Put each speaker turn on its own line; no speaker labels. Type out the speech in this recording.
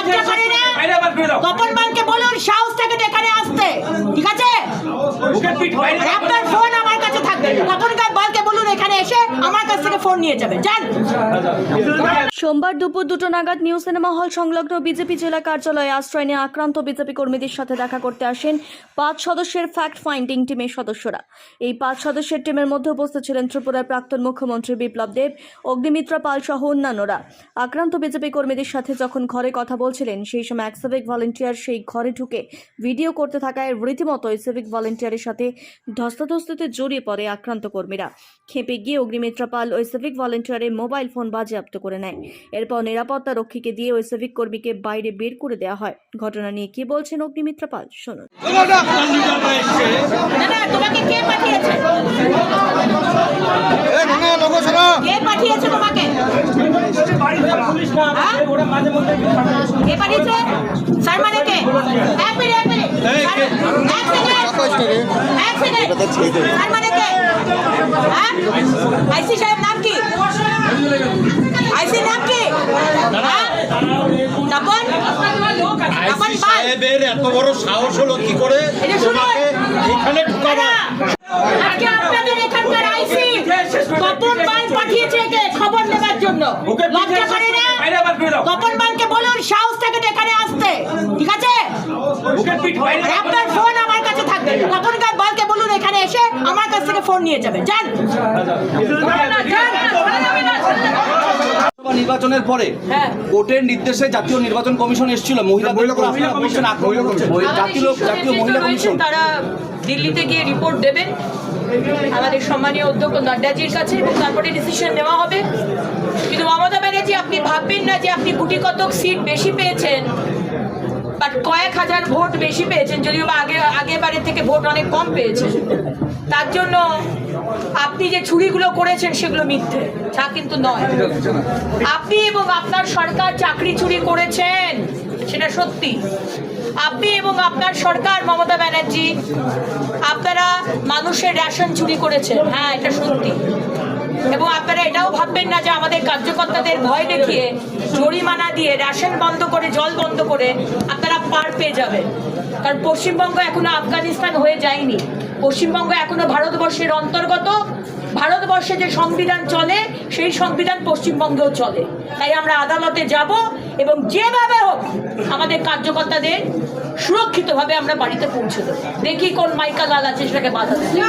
লজ্জা করে না? তপন বানকে বলুন সাহস থেকে এখানে আসতে, ঠিক আছে? আপনার ফোন আমার কাছে থাকবে। তপন বানকে বলুন এখানে এসে আমার কাছ থেকে ফোন নিয়ে যাবে, যান।
সোমবার দুপুর 2টো নাগাদ নিউ সিনেমা হল সংলগ্ন বিজেপি জেলা কার্যালয়ে আশ্রয় নিয়ে আক্রান্ত বিজেপি কর্মীদের সাথে দেখা করতে আসেন 5 সদস্যের ফ্যাক্ট ফাইন্ডিং টিমের সদস্যরা। এই 5 সদস্যের টিমের মধ্যে উপস্থিত ছিলেন ত্রিপুরার প্রাক্তন মুখ্যমন্ত্রী বিপ্লব দেব, অগ্নিমিত্রা পাল সহ অন্যান্যরা। আক্রান্ত বিজেপি কর্মীদের সাথে যখন ঘরে কথা বলছিলেন সেই সময় এক সিভিক ভলেন্টিয়ার সেই ঘরে ঢুকে ভিডিও করতে থাকায় রীতিমতো ওই সিভিক ভলেন্টিয়ারের সাথে ধস্তাধস্তিতে জড়িয়ে পড়ে আক্রান্ত কর্মীরা। খেপে গিয়ে অগ্নিমিত্রা পাল ওই সিভিক ভলেন্টিয়ারের মোবাইল ফোন বাজেয়াপ্ত করে নেয়। এরপর নিরাপত্তা রক্ষীকে দিয়ে ওই সিভিক কর্মীকে বাইরে বের করে দেওয়া হয়। ঘটনা নিয়ে কি বলছেন অগ্নিমিত্রা পাল, শুনুন।
তোমাকে কে পাঠিয়েছে? কে পাঠিয়েছে তোমাকে? কে পাঠিয়েছে? স্যার মানে কে? এক মিনিট স্যার মানে কে? আইসি সাহেব নাম কি? আইসি নাম কি? তপন
সাহেবের এত বড় সাহস হলো কি করে এখানে ঢুকাবো?
আজকে আপনাদের এখানকার আইসি তপন বান পাঠিয়েছে একে খবর নেবার জন্য। লজ্জা করে না? তপন বানকে বলুন সাহস থেকে এখানে আসতে, ঠিক আছে? আপনার ফোন আমার কাছে থাকবে। তপন বানকে বলুন এখানে এসে আমার কাছ থেকে ফোন নিয়ে যাবে, যান।
নির্বাচনের পরে কোর্টের নির্দেশে জাতীয় নির্বাচন কমিশন এসেছিল, জাতীয় মহিলা কমিশন
তারা দিল্লিতে গিয়ে রিপোর্ট দেবেন আমাদের সম্মানীয় অধ্যক্ষ নাড্ডাজির কাছে এবং তারপরে ডিসিশন নেওয়া হবে। কিন্তু মমতা ব্যানার্জি, আপনি ভাববেন না যে আপনি গুটি কতক সিট বেশি পেয়েছেন, বাট কয়েক হাজার ভোট বেশি পেয়েছেন, যদিও বা আগেবারের থেকে ভোট অনেক কম পেয়েছেন। তার জন্য আপনি যে চুরিগুলো করেছেন সেগুলো মিথ্যে, তা কিন্তু নয়। আপনি এবং আপনার সরকার চাকরি চুরি করেছেন, সেটা সত্যি। আপনি এবং আপনার সরকার মমতা ব্যানার্জি, আপনারা মানুষের রেশন চুরি করেছেন, হ্যাঁ এটা সত্যি। এবং আপনারা এটাও ভাববেন না যে আমাদের কার্যকর্তাদের ভয় দেখিয়ে জরিমানা দিয়ে রেশন বন্ধ করে, জল বন্ধ করে আপনারা পার পেয়ে যাবেন। কারণ পশ্চিমবঙ্গ এখনো আফগানিস্তান হয়ে যায়নি। পশ্চিমবঙ্গ এখনো ভারতবর্ষের অন্তর্গত। ভারতবর্ষে যে সংবিধান চলে সেই সংবিধান পশ্চিমবঙ্গেও চলে। তাই আমরা আদালতে যাব এবং যেভাবে হোক আমাদের কার্যকর্তাদের সুরক্ষিতভাবে আমরা বাড়িতে পৌঁছে দেবো। দেখি কোন মাইকা লাল আছে সেটাকে বাধা দেবে।